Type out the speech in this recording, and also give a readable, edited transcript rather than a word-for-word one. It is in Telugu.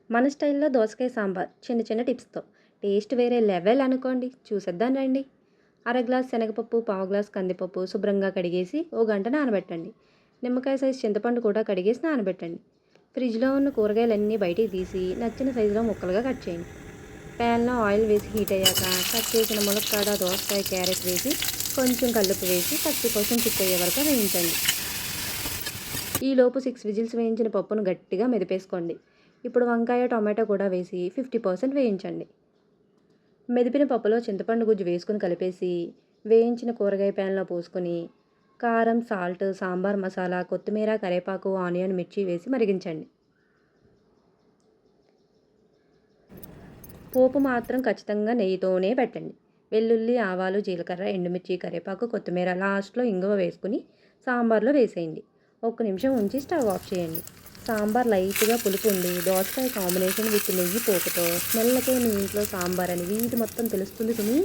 మన స్టైల్‌లో దోసకాయ సాంబార్ చిన్న చిన్న టిప్స్‌తో. టేస్ట్ వేరే లెవెల్ అనుకోండి. చూసేద్దాం రండి. అర గ్లాస్ శనగపప్పు, పావు గ్లాస్ కందిపప్పు శుభ్రంగా కడిగేసి ఓ గంట నానబెట్టండి. నిమ్మకాయ సైజ్ చింతపండు కూడా కడిగేసి నానబెట్టండి. ఫ్రిడ్జ్‌లో ఉన్న కూరగాయలన్నీ బయటికి తీసి నచ్చిన సైజులో ముక్కలుగా కట్ చేయండి. ప్యాన్‌లో ఆయిల్ వేసి హీట్ అయ్యాక కట్ చేసిన ములక్కాడ, దోసకాయ, క్యారెట్ వేసి కొంచెం కల్లుప్పు వేసి 30% కుక్ అయ్యే వరకు వేయించండి. ఈలోపు 6 విజిల్స్ వేయించిన పప్పును గట్టిగా మెదిపేసుకోండి. ఇప్పుడు వంకాయ, టొమాటో కూడా వేసి 50% వేయించండి. మెదిపిన పప్పులో చింతపండు గుజ్జు వేసుకుని కలిపేసి వేయించిన కూరగాయ ప్యాన్లో పోసుకొని కారం, సాల్ట్, సాంబార్ మసాలా, కొత్తిమీర, కరివేపాకు, ఆనియన్, మిర్చి వేసి మరిగించండి. పోపు మాత్రం ఖచ్చితంగా నెయ్యితోనే పెట్టండి. వెల్లుల్లి, ఆవాలు, జీలకర్ర, ఎండుమిర్చి, కరివేపాకు, కొత్తిమీర లాస్ట్‌లో ఇంగువ వేసుకుని సాంబార్లో వేసేయండి. ఒక్క నిమిషం ఉంచి స్టవ్ ఆఫ్ చేయండి. సాంబార్ లైట్‌గా పులుపు ఉండి దోసకాయ కాంబినేషన్ విత్ నెయ్యి పోపుతో స్మెల్‌కే మీ ఇంట్లో సాంబార్ అని వీధి మొత్తం తెలుస్తుంది సుమీ.